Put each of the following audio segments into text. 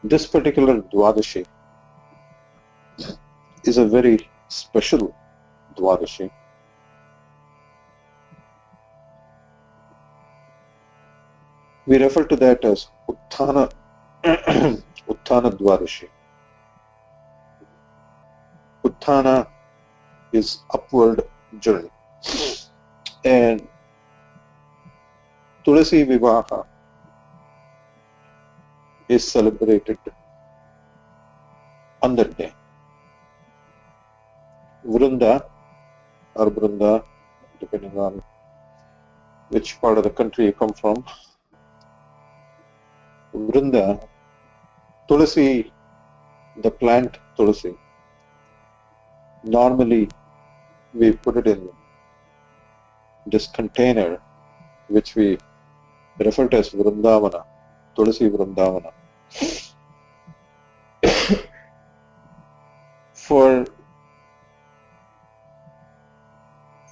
This particular DvAdashi is a very special DvAdashi. We refer to that as UtthAna, UtthAna DvAdashi. UtthAna is upward journey. And TuLasi VivAha is celebrated on that day. Vrunda or Brunda, depending on which part of the country you come from, Vrunda, TuLasi, the plant TuLasi, normally we put it in this container which we refer to as Vrindavana, TuLasi Vrindavana. For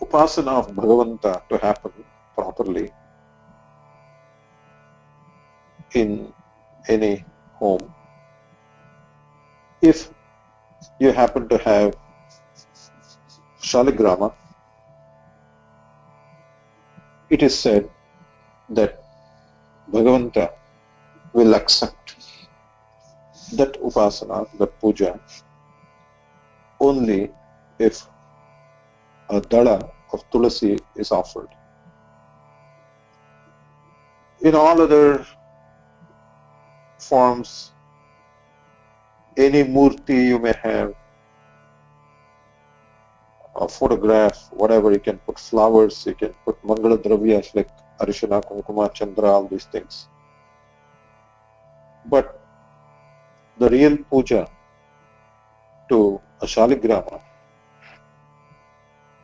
upasana of Bhagavanta to happen properly in any home, if you happen to have ShalagrAma, it is said that Bhagavanta will accept that upasana, that puja, only if a dala of TuLasi is offered. In all other forms, any murti you may have, a photograph, whatever, you can put flowers, you can put mangala dravyas like arishana, kunkuma, chandra, all these things. But the real puja to a ShalagrAma,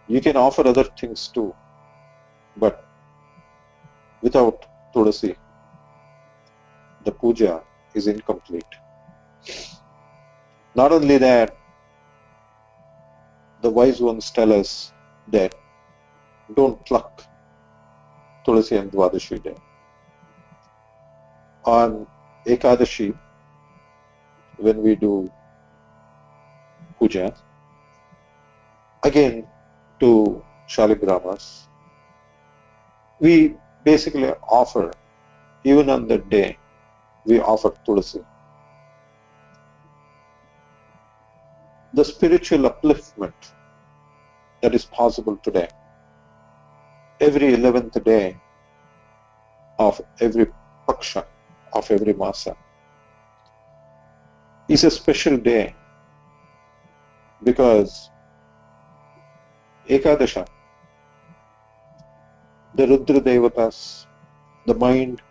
you can offer other things too, but without TuLasi, the puja is incomplete. Not only that, the wise ones tell us that don't pluck TuLasi and DvAdashi day. On Ekadashi, when we do puja, again to ShalagrAmas, we basically offer, even on that day, we offer TuLasi. The spiritual upliftment that is possible today, every 11th day of every Paksha, of every mAsa, is a special day because Ekadasha, the Rudra Devatas, the mind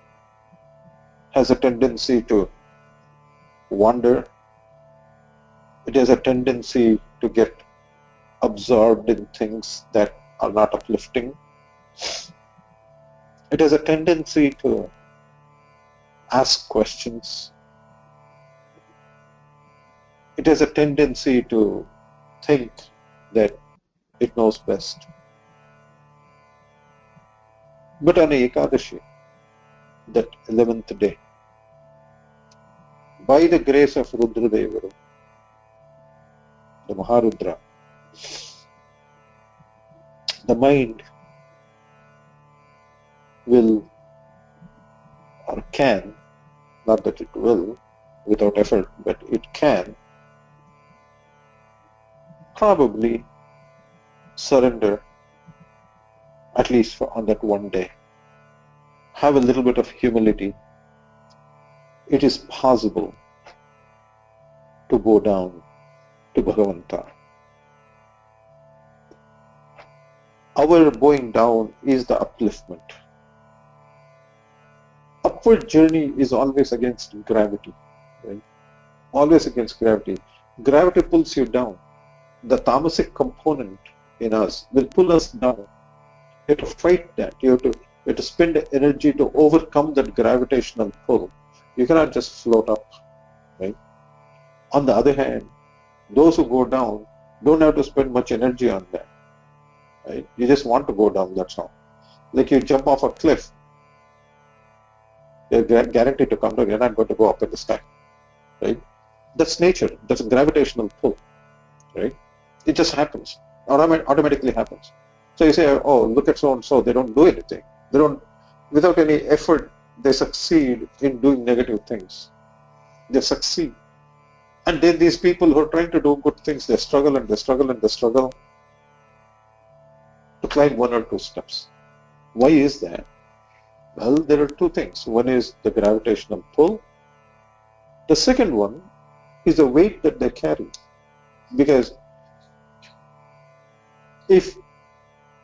has a tendency to wander. It has a tendency to get absorbed in things that are not uplifting. It has a tendency to ask questions. It has a tendency to think that it knows best. But on Ekadashi, that 11th day, by the grace of Rudra Devaru, the Maharudra, the mind will or can, not that it will without effort, but it can probably surrender, at least for on that one day. Have a little bit of humility. It is possible to go down to Bhagavanta. Our going down is the upliftment. Upward journey is always against gravity, right? Always against gravity. Gravity pulls you down. The tamasic component in us will pull us down. You have to fight that. You have to spend energy to overcome that gravitational pull. You cannot just float up, right? On the other hand, those who go down don't have to spend much energy on that, right? You just want to go down, that's all. Like you jump off a cliff, you're guaranteed to come down. You're not going to go up in the sky, right? That's nature. That's a gravitational pull, right? It just happens. Automatically happens. So you say, oh, look at so and so. They don't do anything. They don't, without any effort, they succeed in doing negative things. They succeed. And then these people who are trying to do good things, they struggle and they struggle and they struggle to climb one or two steps. Why is that? Well, there are two things. One is the gravitational pull. The second one is the weight that they carry. Because if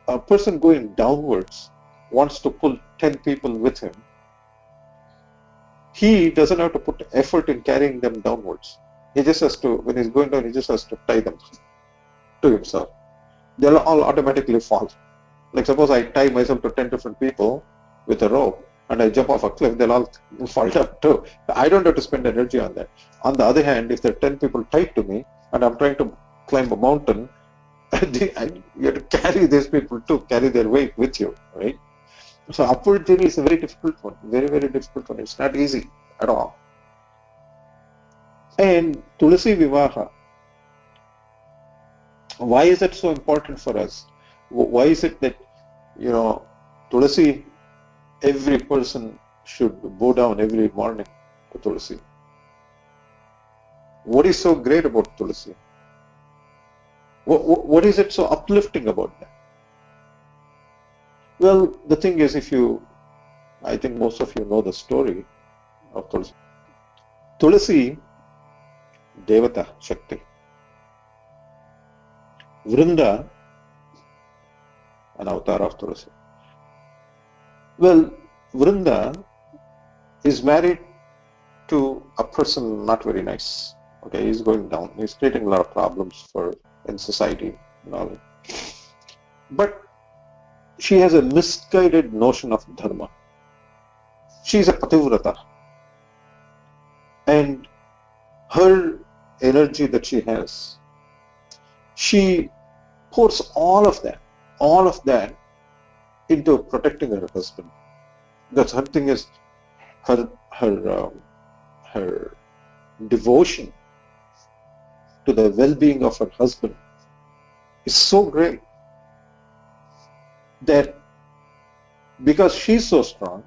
a person going downwards wants to pull 10 people with him, he doesn't have to put effort in carrying them downwards. He just has to, when he's going down, he just has to tie them to himself. They'll all automatically fall. Like suppose I tie myself to 10 different people with a rope and I jump off a cliff, they'll all fall down too. I don't have to spend energy on that. On the other hand, if there are 10 people tied to me and I'm trying to climb a mountain, you have to carry these people too, carry their weight with you, right? So upward journey is a very difficult one, very, very difficult one. It's not easy at all. And TuLasi VivAha, why is it so important for us? Why is it that, TuLasi, every person should bow down every morning to TuLasi? What is so great about TuLasi? What is it so uplifting about that? Well, the thing is, I think most of you know the story of TuLasi. TuLasi, Devata, Shakti. Vrinda, an avatar of TuLasi. Well, Vrinda is married to a person not very nice. Okay, he's going down. He's creating a lot of problems in society and all. But she has a misguided notion of dharma. She's a pativrata. And her energy that she has, she pours all of that into protecting her husband. That's her thing is her devotion to the well-being of her husband is so great that because she's so strong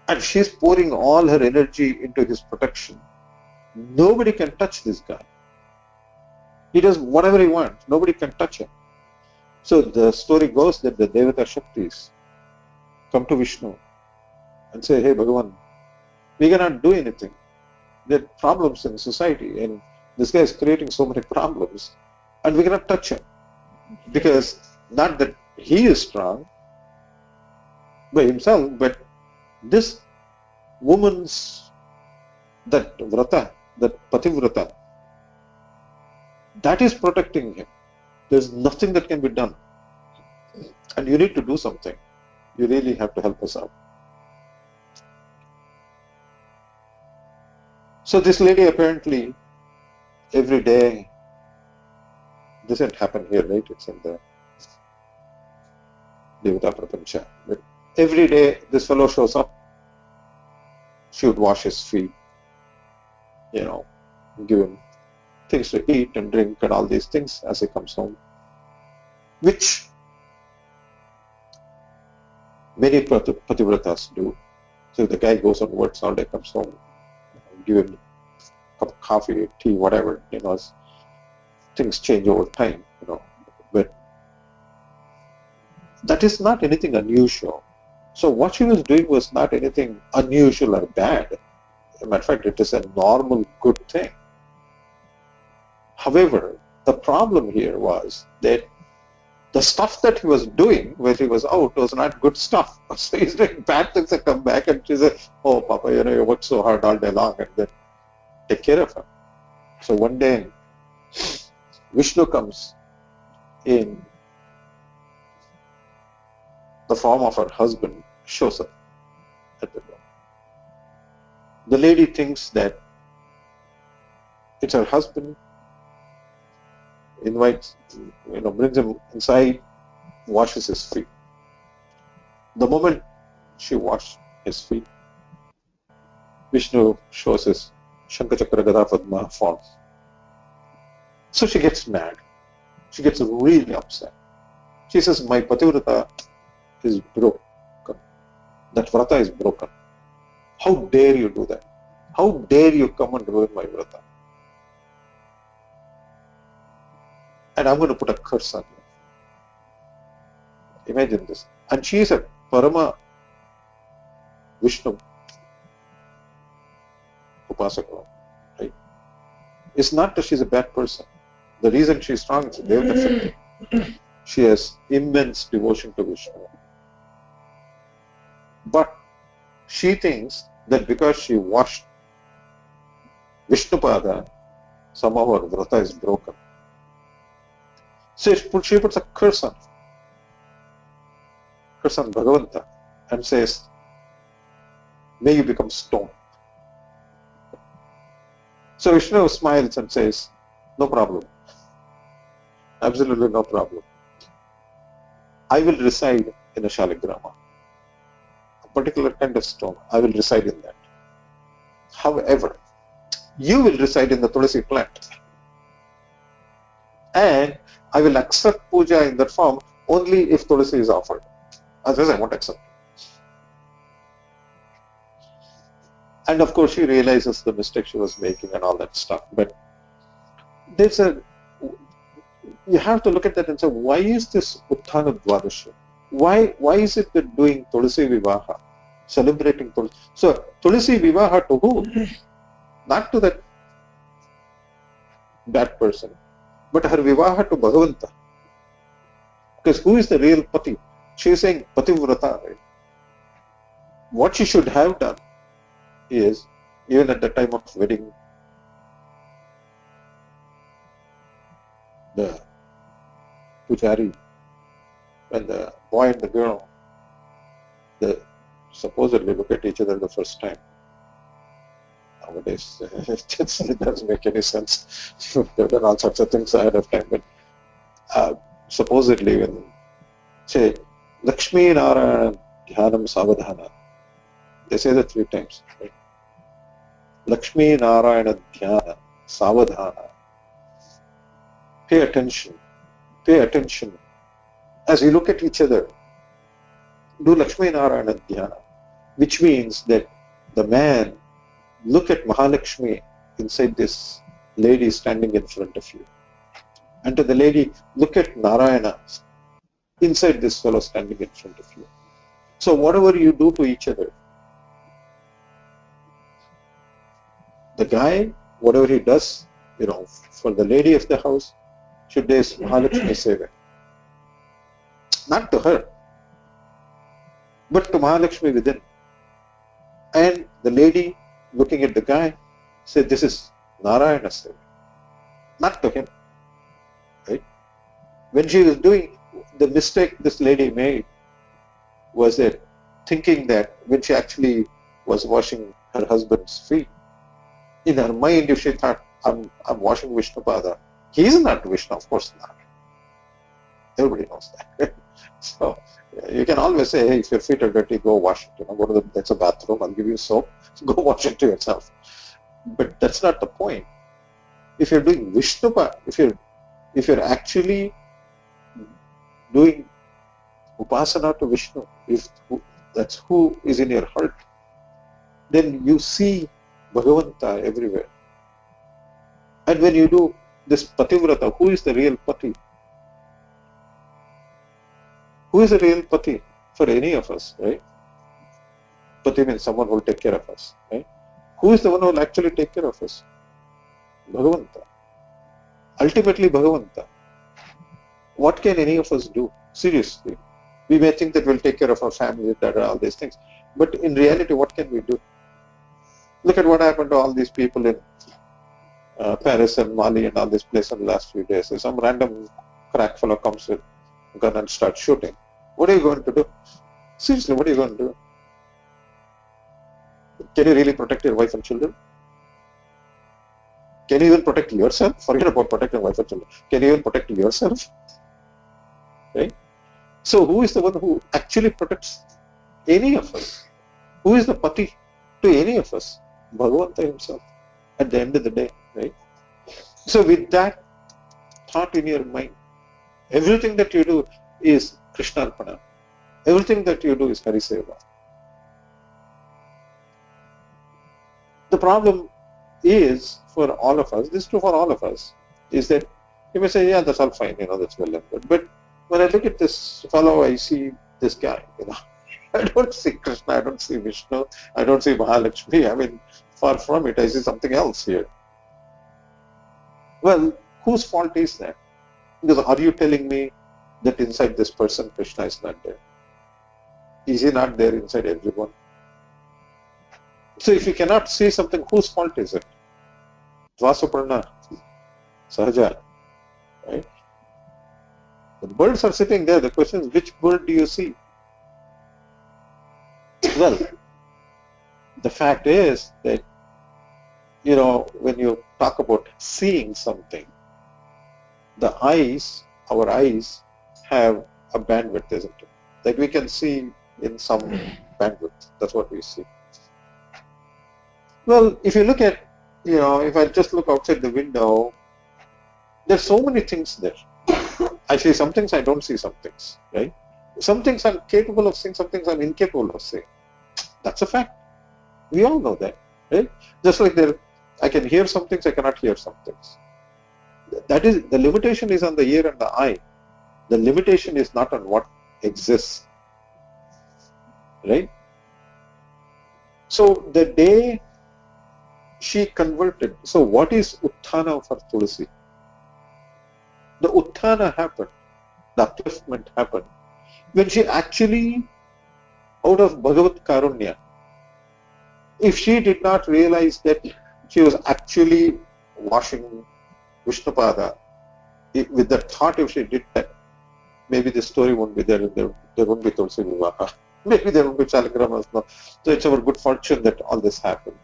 and she's pouring all her energy into his protection, nobody can touch this guy. He does whatever he wants. Nobody can touch him. So the story goes that the Devata Shaktis come to Vishnu and say, hey Bhagavan, we cannot do anything. There are problems in society and this guy is creating so many problems and we cannot touch him. Because not that he is strong by himself, but this woman's, that vrata, that pativrata, that is protecting him. There's nothing that can be done. And you need to do something. You really have to help us out. So this lady apparently every day, this didn't happen here, right? It's in the Devata Prapancha. But every day this fellow shows up. She would wash his feet, give him things to eat and drink and all these things as he comes home, which many pativratas do. So the guy goes on works all day, comes home, give him a cup of coffee, tea, whatever, as things change over time, but that is not anything unusual. So what she was doing was not anything unusual or bad. As a matter of fact, it is a normal, good thing. However, the problem here was that the stuff that he was doing when he was out was not good stuff. So he's doing bad things and come back and she said, oh, Papa, you worked so hard all day long and then take care of him. So one day, Vishnu comes in the form of her husband, shows up at the door. The lady thinks that it's her husband, invites, brings him inside, washes his feet. The moment she washed his feet, Vishnu shows his Shankachakra Gada Padma form. So she gets mad. She gets really upset. She says, my Pativrata is broken. That vrata is broken. How dare you do that? How dare you come and ruin my vrata? And I'm going to put a curse on you. Imagine this. And she is a Parama Vishnu Upasaka. Right? It's not that she's a bad person. The reason she's strong is Devata Shakti. She has immense devotion to Vishnu. But she thinks that because she washed Vishnupada, somehow her vrata is broken. So she puts a curse on Bhagavanta and says, may you become stone. So Vishnu smiles and says, no problem. Absolutely no problem. I will reside in a ShalagrAma. A particular kind of stone. I will reside in that. However, you will reside in the TuLasi plant. And I will accept puja in that form only if TuLasi is offered. Otherwise, I won't accept. And of course, she realizes the mistake she was making and all that stuff. But you have to look at that and say, why is this UtthAna DvAdashi? Why is it that doing TuLasi VivAha, celebrating TuLasi? So, TuLasi VivAha to who? Not to that bad person, but her VivAha to Bhagavanta. Because who is the real Pati? She is saying Pativrata, right? What she should have done is, even at the time of wedding, the pujari, when the boy and the girl, they supposedly look at each other the first time. Nowadays, it doesn't make any sense. They've done all sorts of things ahead of time. But supposedly, when say Lakshmi Narayana Dhyanam Savadhana, they say that 3 times. Right? Lakshmi Narayana Dhyana Savadhana. Pay attention. Pay attention. As you look at each other, do Lakshmi Narayana Dhyana, which means that the man look at Mahalakshmi inside this lady standing in front of you. And to the lady, look at Narayana inside this fellow standing in front of you. So whatever you do to each other, the guy, whatever he does, for the lady of the house, should do Mahalakshmi Seva. Not to her, but to Mahalakshmi within. And the lady, looking at the guy, said, this is Narayana Seva. Not to him. Right? When she was doing, the mistake this lady made was that thinking that when she actually was washing her husband's feet, in her mind, if she thought, I'm washing Vishnupada, he is not Vishnu, of course not. Everybody knows that. So you can always say, hey, if your feet are dirty, go wash it. Go to that's a bathroom, I'll give you soap, go wash it to yourself. But that's not the point. If you're doing Vishnupada, if you're actually doing Upasana to Vishnu, if that's who is in your heart, then you see Bhagavanta everywhere. And when you do this Pativrata, who is the real Pati? Who is the real Pati for any of us, right? Pati means someone who will take care of us, right? Who is the one who will actually take care of us? Bhagavanta. Ultimately Bhagavanta. What can any of us do? Seriously. We may think that we'll take care of our family, all these things. But in reality, what can we do? Look at what happened to all these people in Paris and Mali and all these places in the last few days. Some random crack fellow comes with a gun and starts shooting. What are you going to do? Seriously, what are you going to do? Can you really protect your wife and children? Can you even protect yourself? Forget about protecting wife and children. Can you even protect yourself? Right? So who is the one who actually protects any of us? Who is the Pati to any of us? Bhagavanta himself. at the end of the day, right? So with that thought in your mind, everything that you do is Krishna Arpana. Everything that you do is Hariseva. The problem is for all of us, this is true for all of us, is that you may say, yeah, that's all fine, that's well and good. But when I look at this fellow, I see this guy, I don't see Krishna, I don't see Vishnu, I don't see Mahalakshmi. I mean, far from it, I see something else here. Well, whose fault is that? Because are you telling me that inside this person, Krishna is not there? Is he not there inside everyone? So if you cannot see something, whose fault is it? Dvasaparna, Sahaja, right? The birds are sitting there. The question is, which bird do you see? Well, the fact is that, when you talk about seeing something, our eyes have a bandwidth, isn't it? That we can see in some bandwidth. That's what we see. Well, if you look at, if I just look outside the window, there's so many things there. I see some things, I don't see some things, right? Some things I'm capable of seeing, some things I'm incapable of seeing. That's a fact. We all know that, right? Just like I can hear some things, I cannot hear some things. That is, the limitation is on the ear and the eye. The limitation is not on what exists, right? So the day she converted, so what is UtthAna for TuLasi? The UtthAna happened, the upliftment happened, when she actually, out of Bhagavat Karunya, if she did not realize that she was actually washing Vishnupada, with that thought, if she did that, maybe the story won't be there, there won't be TuLasi VivAha. Maybe there won't be ShalagrAma. So it's our good fortune that all this happened.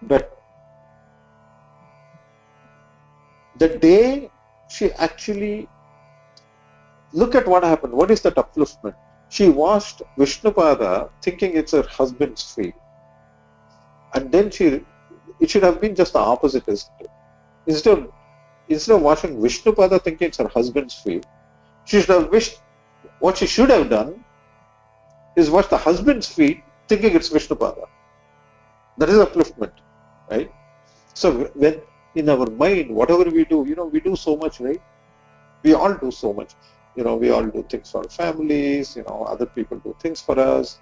But the day she actually, look at what happened. What is that upliftment? She washed Vishnupada thinking it's her husband's feet. And then it should have been just the opposite, isn't it? Instead of washing Vishnupada thinking it's her husband's feet, she should have what she should have done is wash the husband's feet thinking it's Vishnupada. That is upliftment, right? So when in our mind, whatever we do, we do so much, right? We all do so much. We all do things for our families, other people do things for us.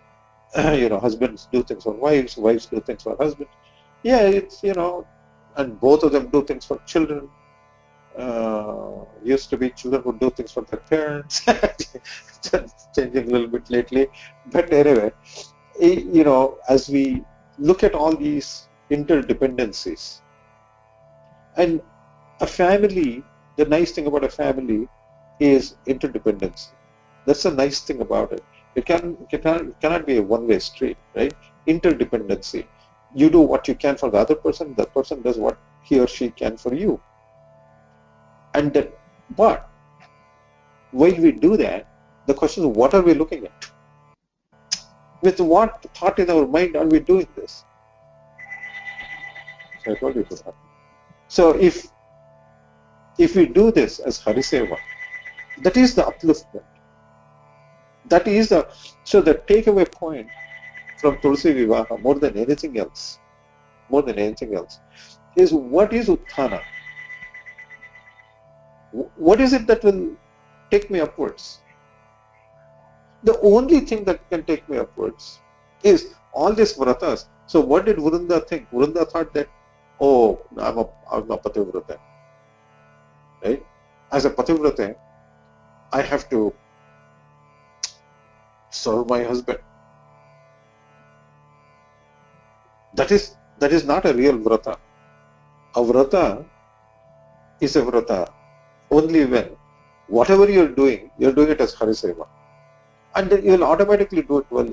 Husbands do things for wives, wives do things for husbands. Yeah, it's, and both of them do things for children. Used to be children who do things for their parents. Changing a little bit lately. But anyway, as we look at all these interdependencies, and a family, the nice thing about a family is interdependency. That's the nice thing about it. It cannot be a one-way street, right? Interdependency. You do what you can for the other person, the person does what he or she can for you. But while we do that, the question is, what are we looking at? With what thought in our mind are we doing this? So I told you that. So if we do this as Hariseva, that is the upliftment. That is the takeaway point from TuLasi VivAha more than anything else, is what is UtthAna? What is it that will take me upwards? The only thing that can take me upwards is all these vratas. So what did Vrunda think? Vrunda thought that, oh, I'm a pativrata, right? As a pativrata, I have to serve my husband. That is not a real vrata. A vrata is a vrata only when whatever you're doing it as Hariseva. And then you'll automatically do it well.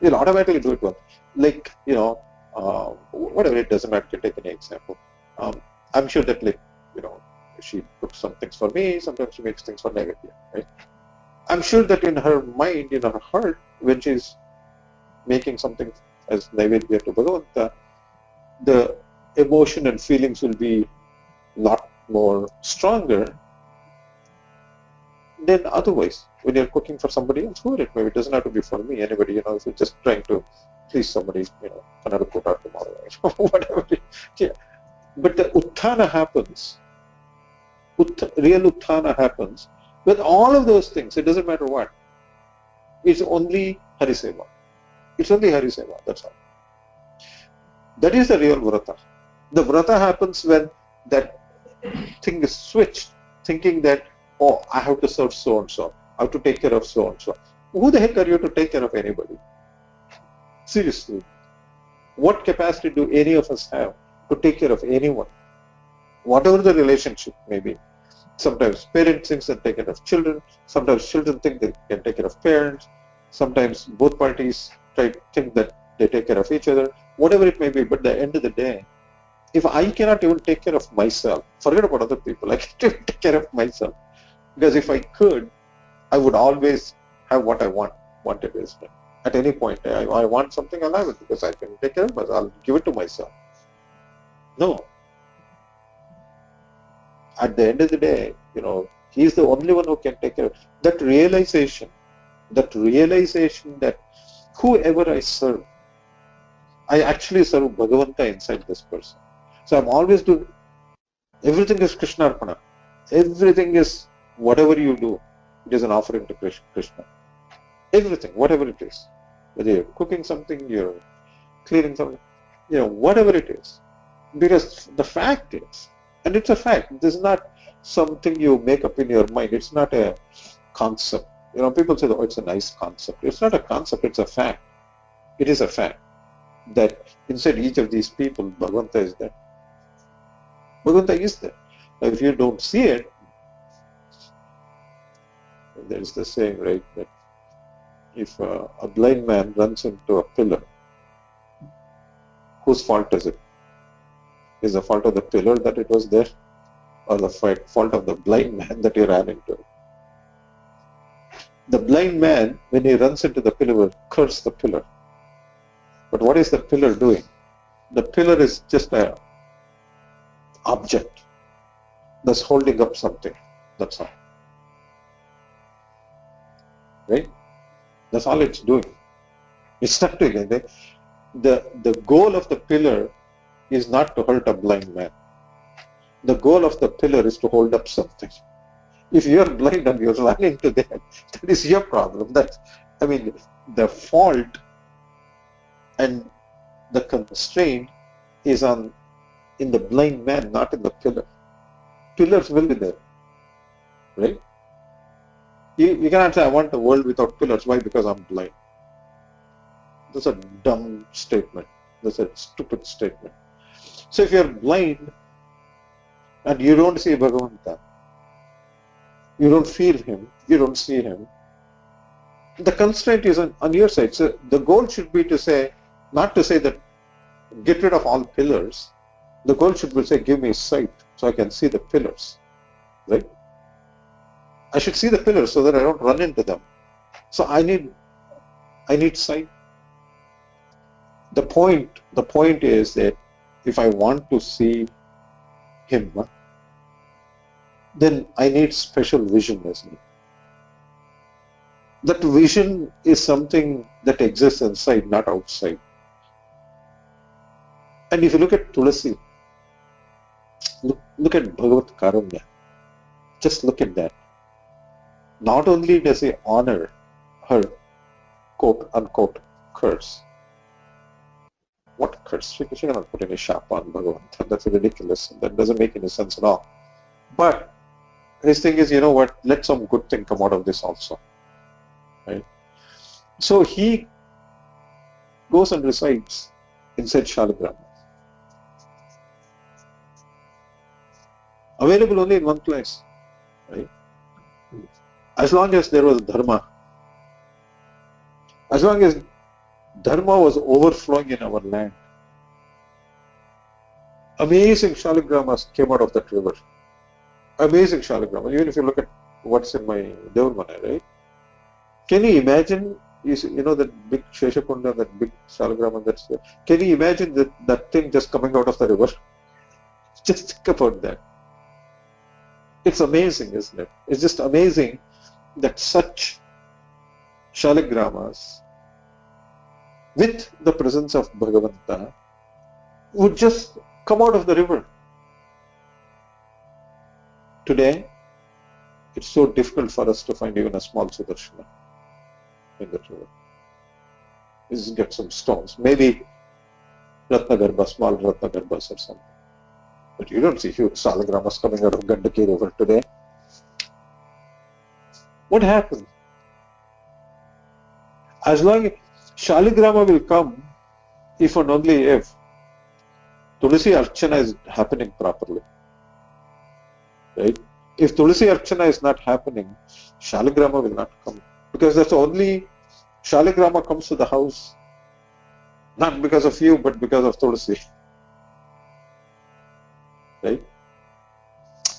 You'll automatically do it well. Like, whatever, it doesn't matter to take any example. I'm sure that, she cooks some things for me, sometimes she makes things for negative, right? I'm sure that in her mind, in her heart, when she's making something as Naivedya to Bhagavanta, the emotion and feelings will be a lot more stronger than otherwise. When you're cooking for somebody else, whoever it may be, it doesn't have to be for me, anybody, if you're just trying to please somebody, another quota tomorrow, whatever. Yeah. But the UtthAna happens, real UtthAna happens with all of those things. It doesn't matter what. It's only Hariseva. It's only Hariseva, that's all. That is the real vrata. The vrata happens when that thing is switched, thinking that, oh, I have to serve so-and-so, I have to take care of so-and-so. Who the heck are you to take care of anybody? Seriously. What capacity do any of us have to take care of anyone? Whatever the relationship may be. Sometimes parents think they take care of children, sometimes children think they can take care of parents, sometimes both parties think that they take care of each other, whatever it may be. But at the end of the day, if I cannot even take care of myself, forget about other people, I can't even take care of myself. Because if I could, I would always have what I wanted. At any point, I want something, I'll have it because I can take care of myself, I'll give it to myself. No. At the end of the day, he's the only one who can take care of that realization that whoever I serve, I actually serve Bhagavanta inside this person. So I'm always doing, everything is Krishna Arpana. Everything is, whatever you do, it is an offering to Krishna. Everything, whatever it is. Whether you're cooking something, you're cleaning something, whatever it is. Because the fact is, and it's a fact, this is not something you make up in your mind, it's not a concept. People say, oh, it's a nice concept. It's not a concept, it's a fact. It is a fact that inside each of these people, Bhagavanta is there. Bhagavanta is there. Now, if you don't see it, there is the saying, right, that if a blind man runs into a pillar, whose fault is it? Is the fault of the pillar that it was there, or the fault of the blind man that he ran into it? The blind man, when he runs into the pillar, will curse the pillar. But what is the pillar doing? The pillar is just an object that's holding up something. That's all. Right? That's all it's doing. It's not doing anything. The goal of the pillar is not to hurt a blind man. The goal of the pillar is to hold up something. If you're blind and you're running to that is your problem. The fault and the constraint is in the blind man, not in the pillar. Pillars will be there, right? You cannot say, I want a world without pillars. Why? Because I'm blind. That's a dumb statement. That's a stupid statement. So if you're blind and you don't see Bhagavanta, you don't feel him, you don't see him, the constraint is on your side. So the goal should be to say, not to say that get rid of all pillars. The goal should be to say, give me sight so I can see the pillars, right? I should see the pillars so that I don't run into them. So I need sight. The point is that if I want to see him, then I need special vision as me. That vision is something that exists inside, not outside. And if you look at TuLasi, look at Bhagavat Karunya. Just look at that. Not only does he honor her quote unquote curse. What curse? She cannot put any sharp on Bhagavanta. That's ridiculous. That doesn't make any sense at all. But his thing is, let some good thing come out of this also. Right? So he goes and resides inside ShalagrAma. Available only in one place. Right? As long as there was dharma, as long as dharma was overflowing in our land, amazing ShalagrAmas came out of that river. Amazing ShalagrAma. Even if you look at what's in my Devamana, right? Can you imagine You know that big Sheshakunda, that big ShalagrAma that's there. Can you imagine that thing just coming out of the river? Just think about that. It's amazing, isn't it? It's just amazing that such ShalagrAmas with the presence of Bhagavanta would just come out of the river. Today, it's so difficult for us to find even a small Sudarshana in the river. We just get some stones, maybe Ratnagarbha, small Ratnagarbhas or something. But you don't see huge ShalagrAmas coming out of Gandaki River today. What happened? As long as ShalagrAma will come if and only if TuLasi Archana is happening properly. Right? If TuLasi Archana is not happening, ShalagrAma will not come. Because that's only ShalagrAma comes to the house not because of you, but because of TuLasi. Right?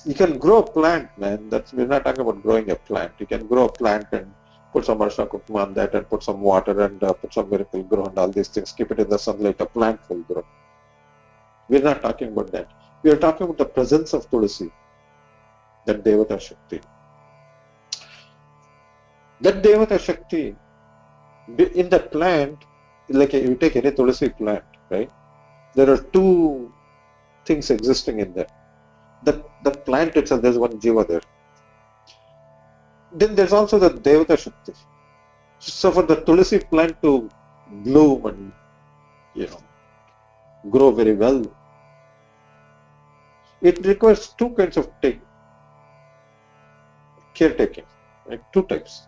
You can grow a plant, man. We're not talking about growing a plant. You can grow a plant and put some Arshana Kumkum on that and put some water and put some miracle grow and all these things. Keep it in the sunlight. A plant will grow. We're not talking about that. We are talking about the presence of TuLasi, that Devata Shakti. That Devata Shakti in the plant, like you take any TuLasi plant, right? There are two things existing in there. The plant itself, there's one jiva there. Then there's also the Devata Shakti. So for the TuLasi plant to bloom and grow very well, it requires two kinds of caretaking, right? Two types.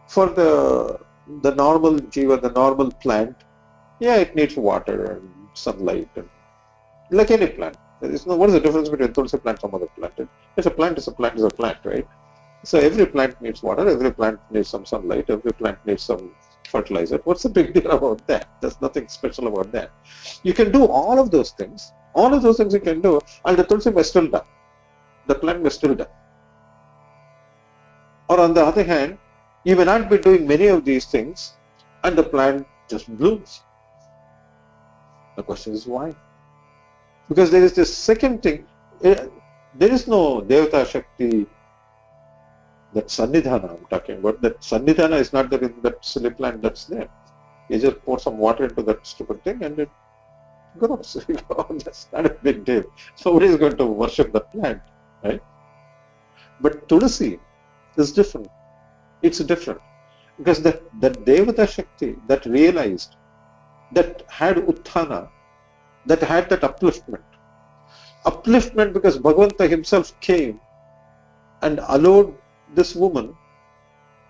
For the normal jiva, the normal plant, it needs water and sunlight, and like any plant. What is the difference between TuLasi plant and some other plant? It's a plant, right? So every plant needs water, every plant needs some sunlight, every plant needs some fertilizer. What's the big deal about that? There's nothing special about that. You can do all of those things. All of those things you can do, and the TuLasi may still die. The plant may still die. Or on the other hand, you may not be doing many of these things, and the plant just blooms. The question is why? Because there is this second thing. There is no Devata Shakti, that Sannidhana I'm talking about. That Sannidhana is not there in that silly plant that's there. You just pour some water into that stupid thing and it grows. That's not a big deal. Nobody is going to worship the plant, right? But TuLasi is different. It's different. Because that Devata Shakti that realized, that had UtthAna, that had that upliftment. Upliftment because Bhagavanta himself came and allowed this woman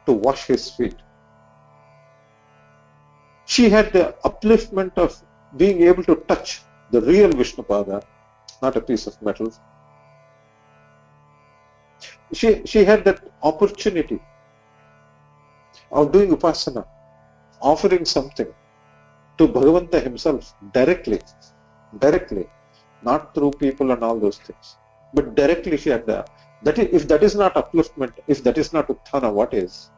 to wash his feet. She had the upliftment of being able to touch the real Vishnupada, not a piece of metal. She had that opportunity of doing upasana, offering something to Bhagavanta himself directly, not through people and all those things, but directly she had that. If that is not upliftment, if that is not UtthAna, what is?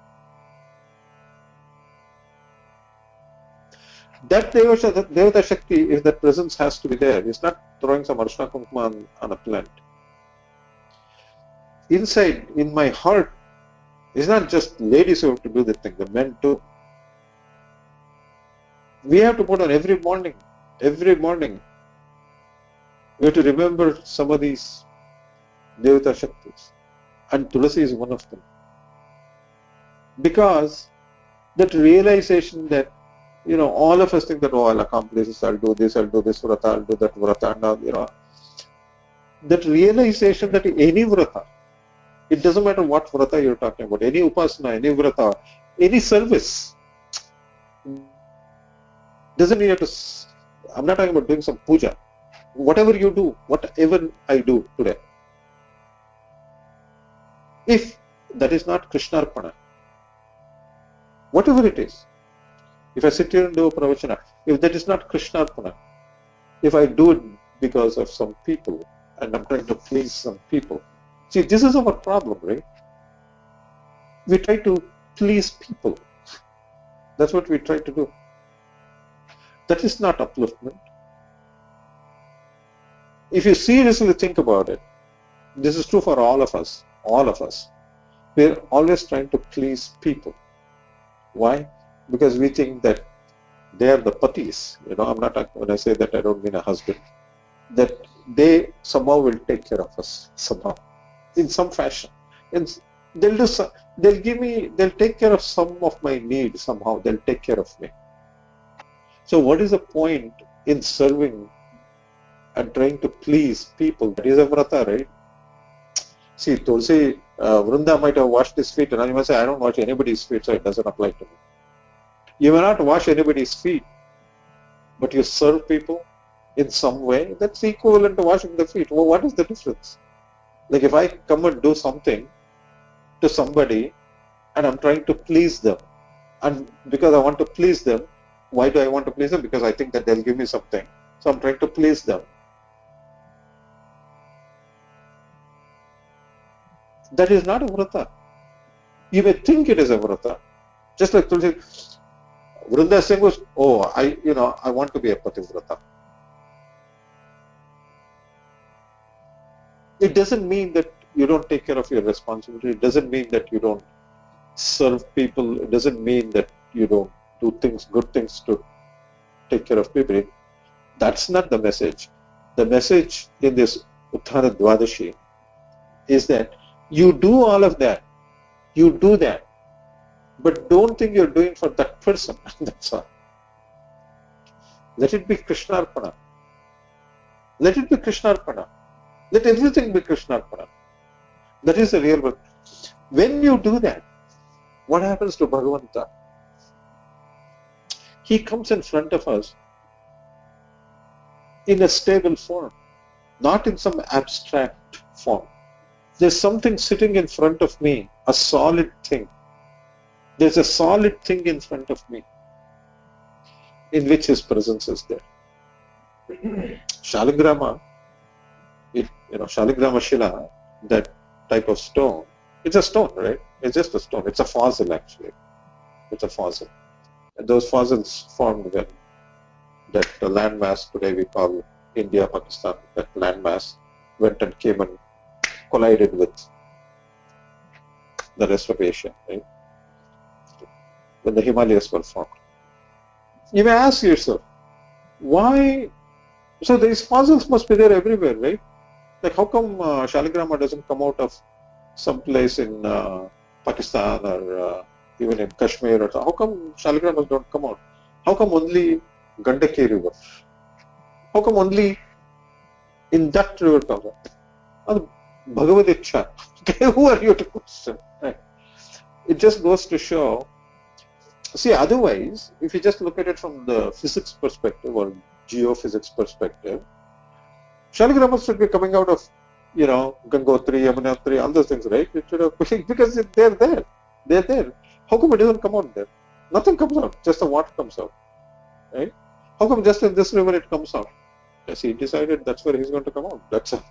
That Devata Shakti, if that presence has to be there, it's not throwing some Arshana Kumkum on a plant. Inside, in my heart, it's not just ladies who have to do the thing, the men too. We have to put on every morning. We have to remember some of these Devata Shaktis. And TuLasi is one of them. Because that realization that, all of us think that, I'll accomplish this, I'll do this vrata, I'll do that vrata, and that realization that any vrata, it doesn't matter what vrata you're talking about, any upasana, any vrata, any service, doesn't mean you have to, I'm not talking about doing some puja. Whatever you do, whatever I do today, if that is not Krishnarpana, whatever it is, if I sit here and do a pravachana, if that is not Krishnarpana, if I do it because of some people and I'm trying to please some people, see, this is our problem, right? We try to please people. That's what we try to do. That is not upliftment. If you seriously think about it, this is true for all of us. All of us. We're always trying to please people. Why? Because we think that they are the patis. I'm not, when I say that, I don't mean a husband. That they somehow will take care of us, somehow, in some fashion. And they'll take care of some of my needs somehow. They'll take care of me. So what is the point in serving and trying to please people? That is a vrata, right? See, TuLasi, Vrinda might have washed his feet, and you must say, I don't wash anybody's feet, so it doesn't apply to me. You may not wash anybody's feet, but you serve people in some way. That's equivalent to washing the feet. Well, what is the difference? Like if I come and do something to somebody and I'm trying to please them, and because I want to please them, why do I want to please them? Because I think that they'll give me something. So I'm trying to please them. That is not a vrata. You may think it is a vrata. Just like TuLasi, Vrinda Singh was, I want to be a pativrata. It doesn't mean that you don't take care of your responsibility. It doesn't mean that you don't serve people. It doesn't mean that you don't do things, good things to take care of people. That's not the message. The message in this UtthAna DvAdashi is that you do all of that. You do that. But don't think you're doing for that person. That's all. Let it be Krishnarpana. Let it be Krishnarpana. Let everything be Krishnarpana. That is the real work. When you do that, what happens to Bhagavanta? He comes in front of us in a stable form, not in some abstract form. There's something sitting in front of me, a solid thing. There's a solid thing in front of me in which his presence is there. ShalagrAma, ShalagrAma Shila, that type of stone, it's a stone, right? It's just a stone. It's a fossil, actually. It's a fossil. And those fossils formed when that landmass, today we call India, Pakistan, that landmass went and came and collided with the rest of Asia, right? When the Himalayas were formed. You may ask yourself, why? So these fossils must be there everywhere, right? Like how come ShalagrAma doesn't come out of some place in Pakistan or even in Kashmir? Or how come ShalagrAmas don't come out? How come only Gandaki river? How come only in that river comes out? Bhagavad Ichcha. Who are you to question? Right. It just goes to show. See, otherwise, if you just look at it from the physics perspective or geophysics perspective, ShalagrAma should be coming out of, Gangotri, Yamunotri, all those things, right? It should have, because they're there. They're there. How come it doesn't come out there? Nothing comes out. Just the water comes out, right? How come just in this river it comes out? Yes, he decided that's where he's going to come out. That's all.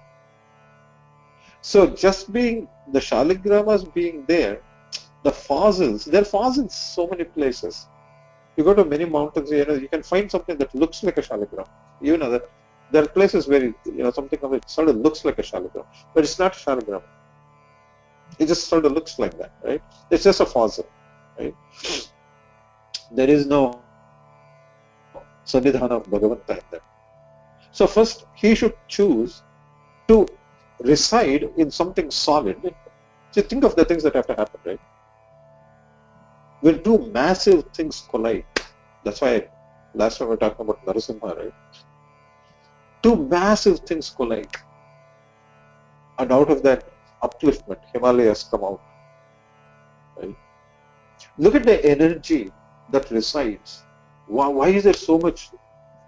So just being the ShalagrAmas being there, the fossils, there are fossils so many places. You go to many mountains, you can find something that looks like a ShalagrAma. Even there are places where something of it sort of looks like a ShalagrAma, but it's not a ShalagrAma. It just sort of looks like that, right? It's just a fossil, right? There is no Sannidhana of Bhagavanta in that. So first, he should choose to reside in something solid. So think of the things that have to happen, right? When two massive things collide, that's why last time we were talking about Narasimha, right? Two massive things collide, and out of that upliftment, Himalayas come out. Right? Look at the energy that resides. Why is there so much?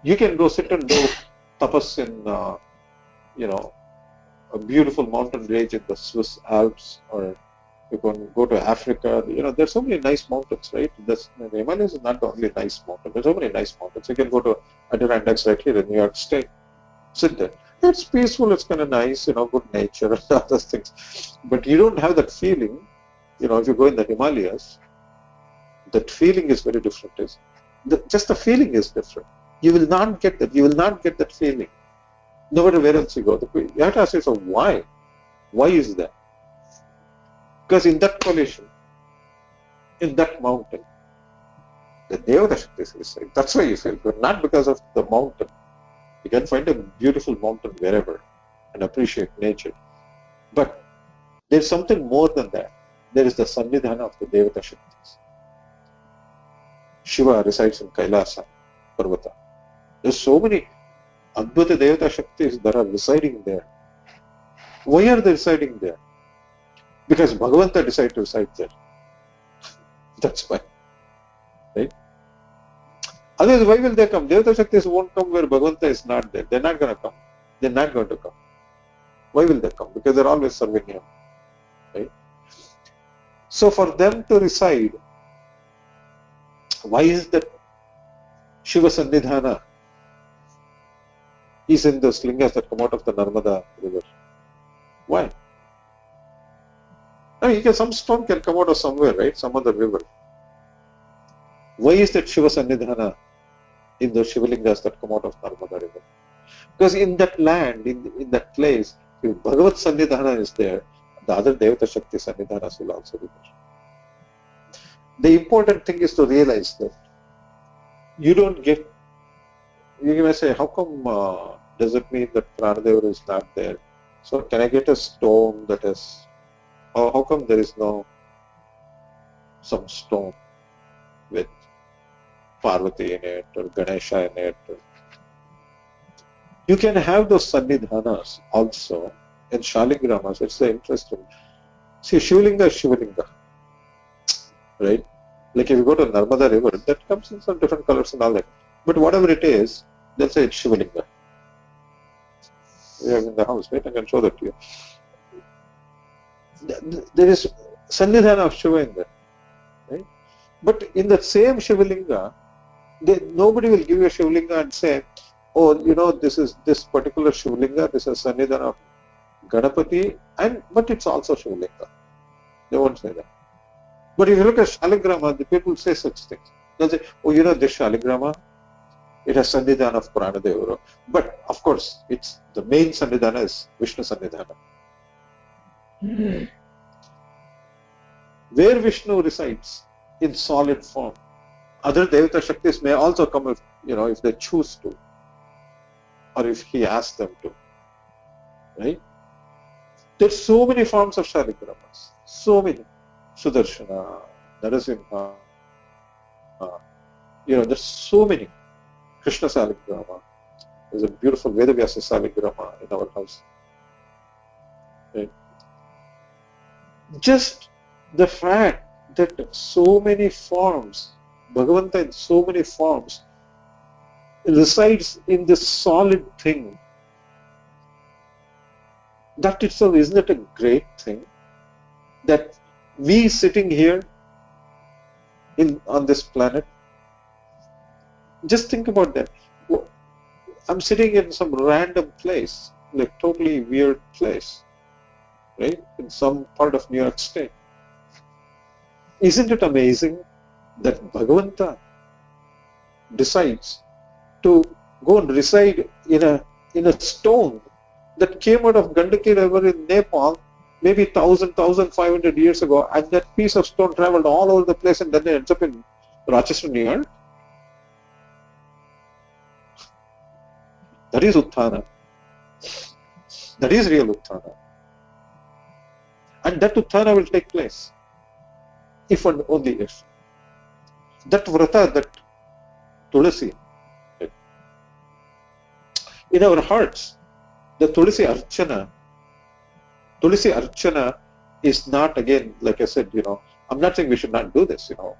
You can go sit and do tapas in, a beautiful mountain range in the Swiss Alps, or you can go to Africa. There's so many nice mountains, right? The Himalayas is not the only nice mountain. There's so many nice mountains. You can go to Adirondacks right here in New York State. Sit there. It's peaceful. It's kind of nice. Good nature and other things. But you don't have that feeling. If you go in the Himalayas, that feeling is very different. Just the feeling is different. You will not get that. You will not get that feeling. No matter where else you go. You have to ask yourself, why? Why is that? Because in that collision, in that mountain, the DvAdashi is reside. That's why you feel good. Not because of the mountain. You can find a beautiful mountain wherever and appreciate nature. But there's something more than that. There is the Sannidhana of the DvAdashi. Shiva resides in Kailasa, Parvata. There's so many Adbhuta Devata Shaktis that are residing there. Why are they residing there? Because Bhagavanta decided to reside there. That's why. Right? Otherwise, why will they come? Devata Shaktis won't come where Bhagavanta is not there. They're not going to come. They're not going to come. Why will they come? Because they're always serving Him. Right? So for them to reside, why is that Shiva Sannidhana is in those lingas that come out of the Narmada river? Why? I mean, some stone can come out of somewhere, right? Some other river. Why is that Shiva Sannidhana in those Shivalingas that come out of Narmada river? Because in that land, in that place, if Bhagavat Sannidhana is there, the other Devata Shakti Sannidhanas will also be there. The important thing is to realize that you don't get, you may say, how come does it mean that Pranadeva is not there? So can I get a stone that is, how come there is no some stone with Parvati in it or Ganesha in it? You can have those Sannidhanas also in ShalagrAmas. It's interesting. See, Shivalinga is Shivalinga. Right? Like if you go to Narmada river, that comes in some different colors and all that. But whatever it is, they'll say it's Shivalinga. We have in the house, right? I can show that to you. There is Sannidhana of Shiva in there. Right? But in that same Shivalinga, nobody will give you a Shivalinga and say, oh, you know, this is this particular Shivalinga, this is Sannidhana of Ganapati, but it's also Shivalinga. They won't say that. But if you look at ShalagrAma, the people say such things. They'll say, oh, you know, this ShalagrAma, it has Sannidhana of Pranadeva. But, of course, it's the main Sannidhana is Vishnu Sannidhana. Where Vishnu resides in solid form, other Devata Shaktis may also come if, you know, if they choose to, or if he asks them to. Right? There's so many forms of ShalagrAmas. So many. Sudarshana, Narasimha, you know, there's so many. Krishna ShalagrAma. There's a beautiful VedVyasa ShalagrAma in our house. Right? Just the fact that so many forms, Bhagavanta in so many forms, resides in this solid thing, that itself, isn't it a great thing? That we sitting here on this planet, just think about that. I'm sitting in some random place, like totally weird place, right? In some part of New York State. Isn't it amazing that Bhagavanta decides to go and reside in a stone that came out of Gandaki River in Nepal maybe 1,500 years ago, and that piece of stone traveled all over the place and then it ends up in Rochester, New York? That is UtthAna. That is real UtthAna. And that UtthAna will take place if and only if. That vrata, that TuLasi, in our hearts, the TuLasi Archana is not, again, like I said, you know, I'm not saying we should not do this, you know.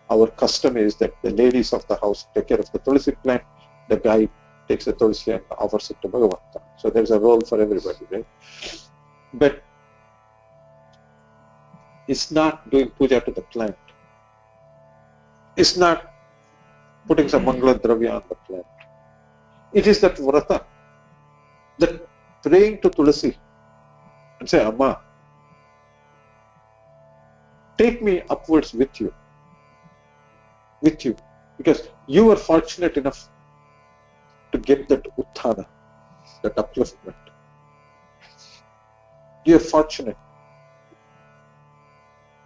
Our custom is that the ladies of the house take care of the TuLasi plant, the guy takes the TuLasi and offers it to Bhagavanta. So there's a role for everybody, right? But it's not doing puja to the plant. It's not putting some Mangala Dravya on the plant. It is that vrata, that praying to TuLasi and say, Amma, take me upwards with you. with you, because you were fortunate enough to get that UtthAna, that upliftment. You're fortunate.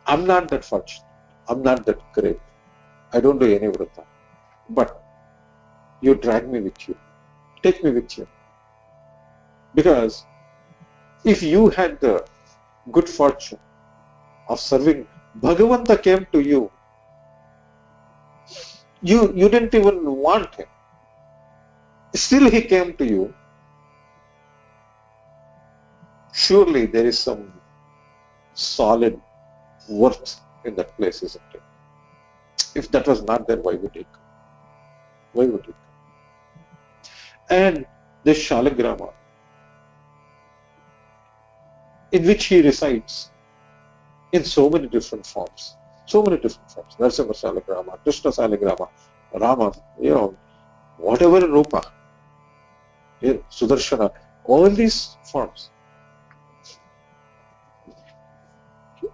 I'm not that fortunate. I'm not that great. I don't do any vrata. But you drag me with you. Take me with you. Because if you had the good fortune of serving, Bhagavanta came to you. You didn't even want him. Still he came to you. Surely there is some solid worth in that place, isn't it? If that was not there, why would he come? Why would he come? And this ShalagrAma, in which he resides in so many different forms. So many different forms. Narasimha ShalagrAma, Krishna ShalagrAma, Rama, whatever Rupa, Sudarshana, all these forms.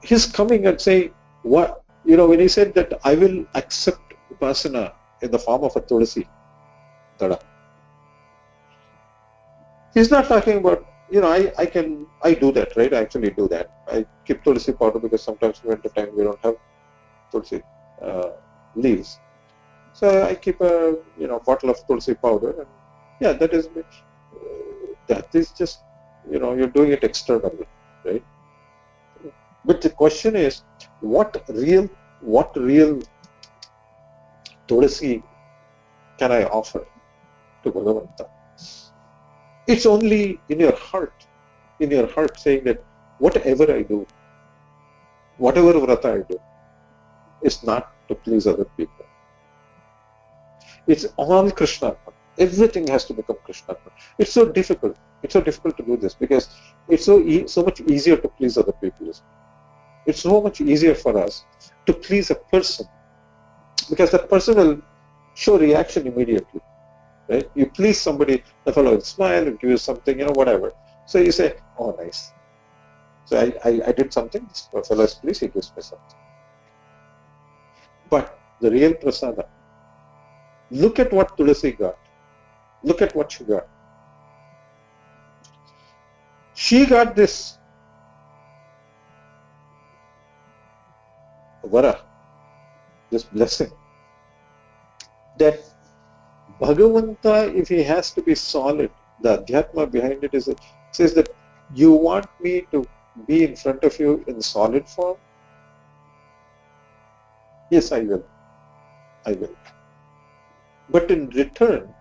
He's coming and saying, what, when he said that I will accept Upasana in the form of a TuLasi, Tada. He's not talking about, I do that, right? I actually do that. I keep TuLasi powder because sometimes winter time we don't have TuLasi leaves. So I keep a bottle of TuLasi powder, and yeah, that is just you're doing it externally, right? But the question is, what real TuLasi can I offer to Bhagavanta? It's only in your heart saying that whatever I do, whatever vrata I do, is not to please other people. It's all Krishna. Everything has to become Krishna. It's so difficult. It's so difficult to do this because it's so much easier to please other people. It's so much easier for us to please a person because that person will show reaction immediately. Right? You please somebody, the fellow will smile and give you something, whatever. So you say, oh, nice. So I did something, this fellow is pleased, he gives me something. But the real prasada, look at what TuLasi got. Look at what she got. She got this vara, this blessing, that Bhagavanta, if he has to be solid, the adhyatma behind it says that you want me to be in front of you in solid form? Yes, I will. But in return,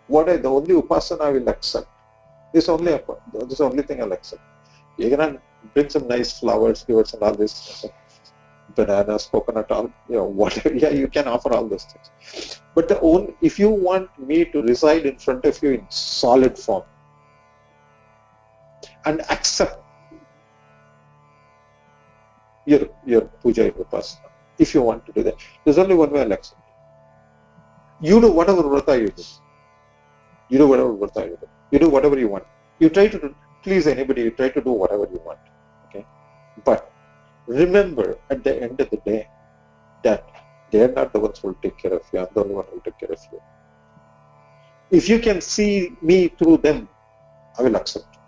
the only upasana I will accept is only this only thing I'll accept. You're gonna bring some nice flowers, givers, and all this, bananas, coconut, all whatever. Yeah, you can offer all those things. But if you want me to reside in front of you in solid form and accept your puja and upasana, if you want to do that, there's only one way I'll accept. You do whatever vrata you do. You do whatever you want. You try to please anybody. You try to do whatever you want. Okay, but remember, at the end of the day, that they are not the ones who will take care of you. I'm the only one who will take care of you. If you can see me through them, I will accept it.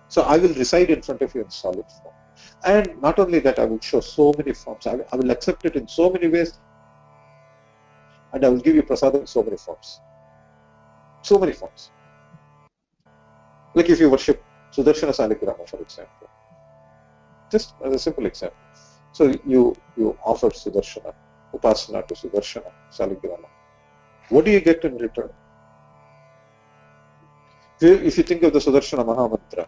So I will reside in front of you in solid form. And not only that, I will show so many forms. I will accept it in so many ways. And I will give you prasadam in so many forms. So many forms. Like if you worship Sudarshana ShalagrAma, for example. Just as a simple example. So you offer Sudarshana, upasana to Sudarshana ShalagrAma. What do you get in return? If you think of the Sudarshana Mahamantra,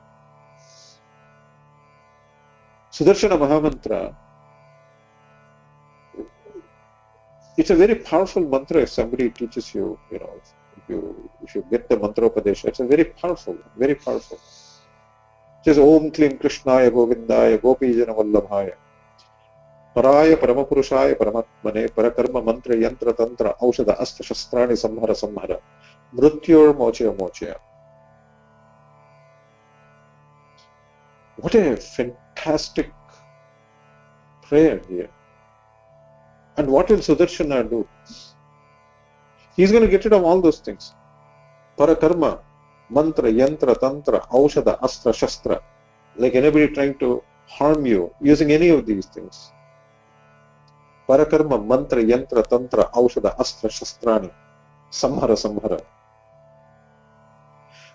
it's a very powerful mantra if somebody teaches you, if you get the mantra upadesha, it's a very powerful. It says, Om Klim Krishnaya Govindaya Gopijana Vallabhaya Paraya Paramapurushaya Paramatmane Parakarma Mantra Yantra Tantra Aushada Astra Shastrani Samhara Mrutyur Mochaya. What a fantastic prayer here. And what will Sudarshana do? He's going to get rid of all those things. Parakarma, mantra, yantra, tantra, aushadha, astra, shastra. Like anybody trying to harm you using any of these things. Parakarma, mantra, yantra, tantra, aushadha, astra, shastrani. Samhara, samhara.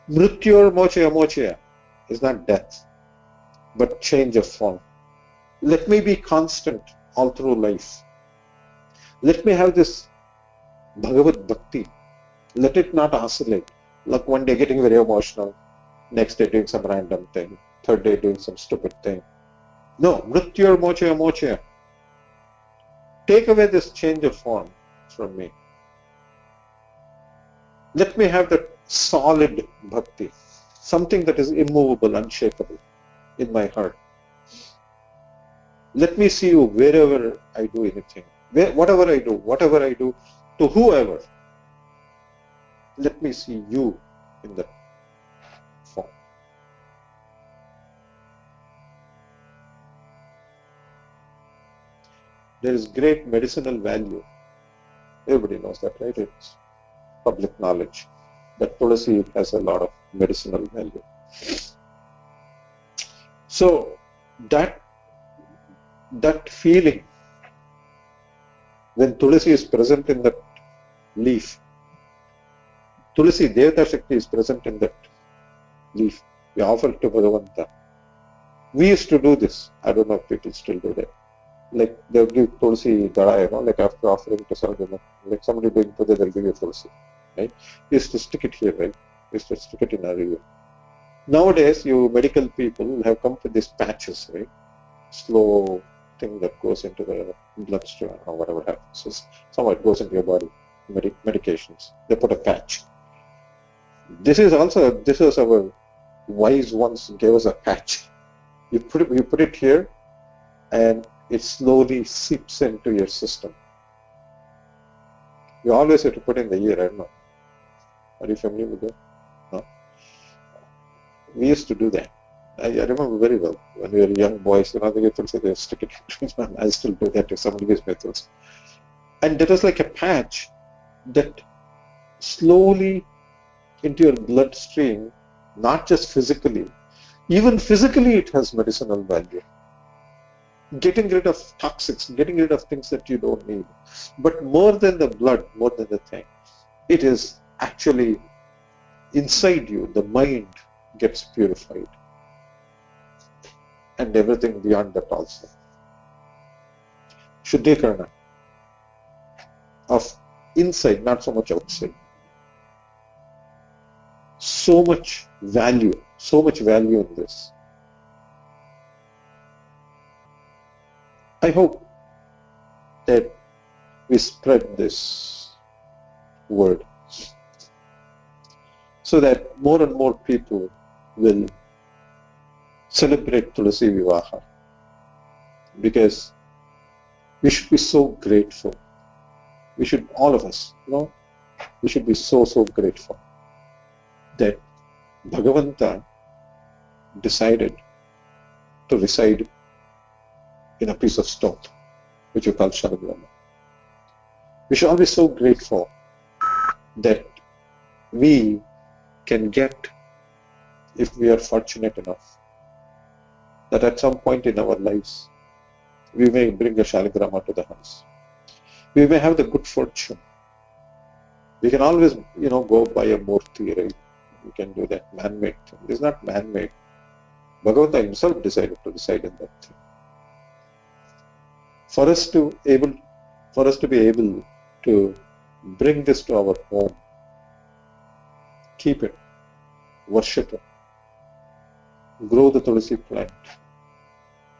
Mrityor mochaya mochaya is not death, but change of form. Let me be constant all through life. Let me have this Bhagavad Bhakti. Let it not oscillate. Like one day getting very emotional, next day doing some random thing, third day doing some stupid thing. No, Mrityor mochaya mochaya. Take away this change of form from me. Let me have that solid bhakti, something that is immovable, unshakable in my heart. Let me see you wherever I do anything, whatever I do, to whoever. Let me see you in that form. There is great medicinal value. Everybody knows that, right? It's public knowledge that TuLasi has a lot of medicinal value. So that feeling, when TuLasi is present in that leaf, TuLasi DvAdashi is present in that leaf, we offer it to Bhagavanta. We used to do this. I don't know if people still do that. Like they'll give TuLasi dada, like after offering to ShalagrAma, like somebody doing puja, they'll give you TuLasi. Right? You used to stick it here, right? You used to stick it in our ear. Nowadays, you medical people have come with these patches, right? Slow thing that goes into the bloodstream or whatever happens. So somehow it goes into your body, medications. They put a patch. This is our wise ones gave us a patch. You put it here, and it slowly seeps into your system. You always have to put in the ear, I don't know. Are you familiar with that? No. We used to do that. I remember very well when we were young boys, they used to say they stick it in. I still do that if somebody gives me those. And that was like a patch that slowly into your bloodstream, not just physically, even physically it has medicinal value. Getting rid of toxics, getting rid of things that you don't need. But more than the blood, more than the thing, it is actually inside you, the mind gets purified. And everything beyond that also. Shuddhikarana of inside, not so much outside. So much value in this. I hope that we spread this word so that more and more people will celebrate TuLasi VivAha, because we should be so grateful. We should, all of us, we should be so grateful that Bhagavanta decided to reside in a piece of stone, which we call ShalagrAma. We should all be so grateful that we can get, if we are fortunate enough, that at some point in our lives, we may bring a ShalagrAma to the house. We may have the good fortune. We can always, go buy a murti, right? We can do that, man-made thing. It is not man-made. Bhagavanta himself decided to reside in that thing. For us to be able to bring this to our home, keep it, worship it, grow the TuLasi plant,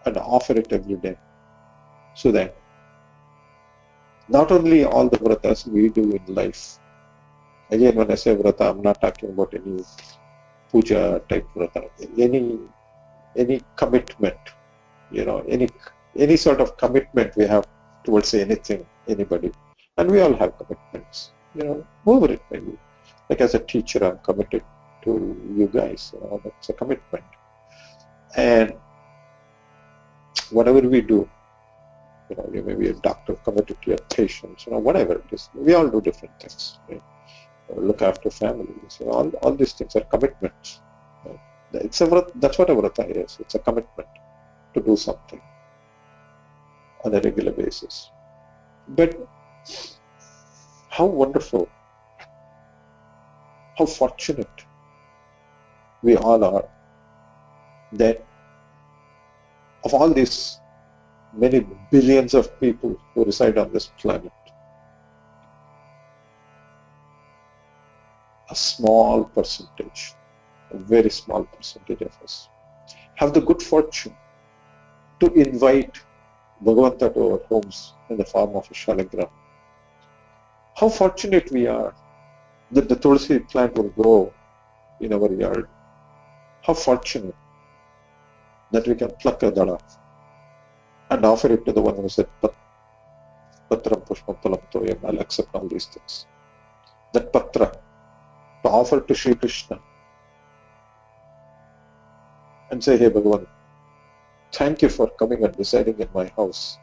and offer it every day, so that not only all the vratas we do in life, again when I say vrata, I'm not talking about any puja type vrata, any commitment, any sort of commitment we have towards anything, anybody, and we all have commitments, over it maybe. Like as a teacher, I'm committed to you guys, that's a commitment. And whatever we do, You may be a doctor committed to your patients, whatever it is. We all do different things. Right? Look after families. All these things are commitments. Right? That's what a vrata is. It's a commitment to do something on a regular basis. But how wonderful, how fortunate we all are that of all these many billions of people who reside on this planet, a small percentage, a very small percentage of us, have the good fortune to invite Bhagavanta to our homes in the form of a ShalagrAma. How fortunate we are that the TuLasi plant will grow in our yard. How fortunate that we can pluck a dala and offer it to the one who said, Patram Pushpam Palam Toyam, I'll accept all these things. That patra, to offer to Sri Krishna and say, hey Bhagavan, thank you for coming and residing in my house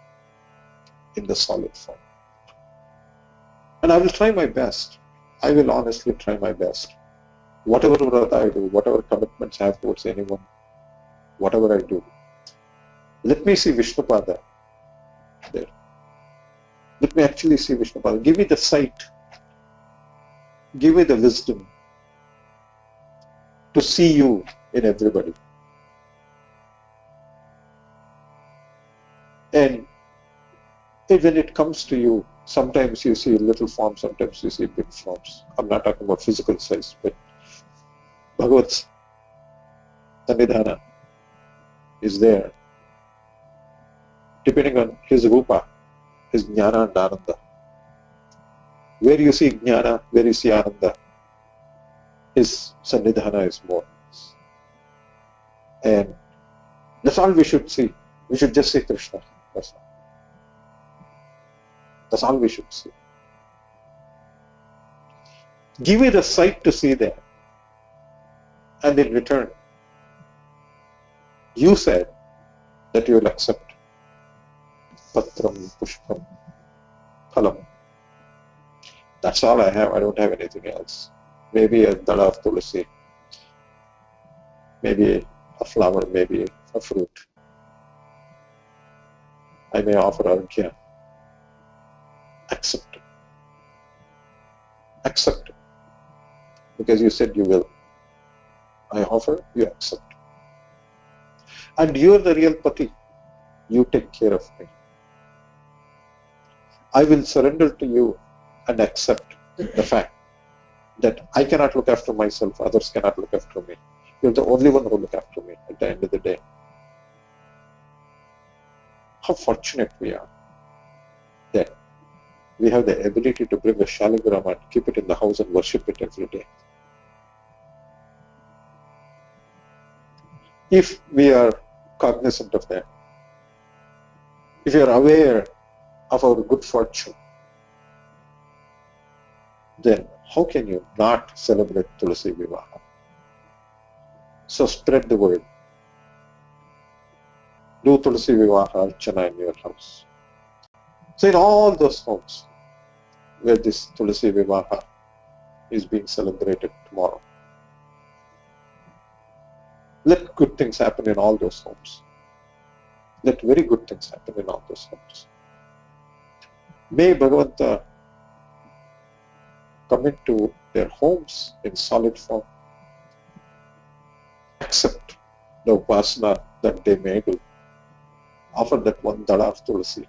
in the solid form. And I will try my best. I will honestly try my best. Whatever vrata I do, whatever commitments I have towards anyone, whatever I do, let me see Vishnupada there. Let me actually see Vishnupada. Give me the sight. Give me the wisdom to see you in everybody. And when it comes to you, sometimes you see little forms, sometimes you see big forms. I'm not talking about physical size, but Bhagavat's Sannidhana is there. Depending on his rupa, his jnana and ananda. Where you see jnana, where you see ananda, his Sannidhana is more. And that's all we should see. We should just see Krishna. That's all. That's all we should see. Give me the sight to see that. And in return, you said that you will accept Patram, Pushpam, Phalam. That's all I have. I don't have anything else. Maybe a dala of TuLasi, maybe a flower, maybe a fruit. I may offer arghya. Accept it. Accept it. Because you said you will. I offer, you accept. And you are the real Pati. You take care of me. I will surrender to you and accept the fact that I cannot look after myself, others cannot look after me. You're the only one who will look after me at the end of the day. How fortunate we are that we have the ability to bring a ShalagrAma and keep it in the house and worship it every day. If we are cognizant of that, if we are aware of our good fortune, then how can you not celebrate TuLasi VivAha? So spread the word. Do TuLasi VivAha Archana in your house. So in all those homes where this TuLasi VivAha is being celebrated tomorrow, let good things happen in all those homes. Let very good things happen in all those homes. May Bhagavanta come into their homes in solid form. Accept the upasana that they may do. Offer that one dala of TuLasi.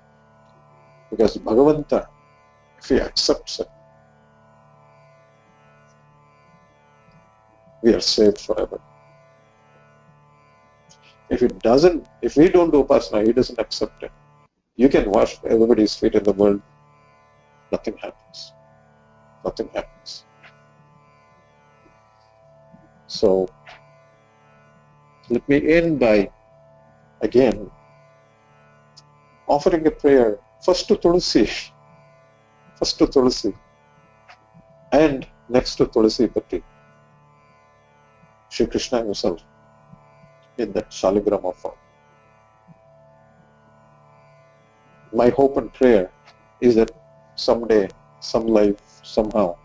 Because Bhagavanta, if he accepts it, we are saved forever. If it doesn't, if we don't do upasana, he doesn't accept it. You can wash everybody's feet in the world, nothing happens. Nothing happens. So, let me end by, again, offering a prayer, first to TuLasi, and next to TuLasi Pati, Sri Krishna himself, in that ShalagrAma form. my hope and prayer is that someday, some life, somehow,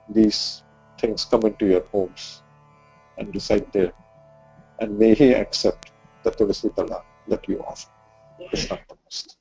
these things come into your homes and reside there. And may he accept the TuLasi Dala that you offer. Krishna Namaste.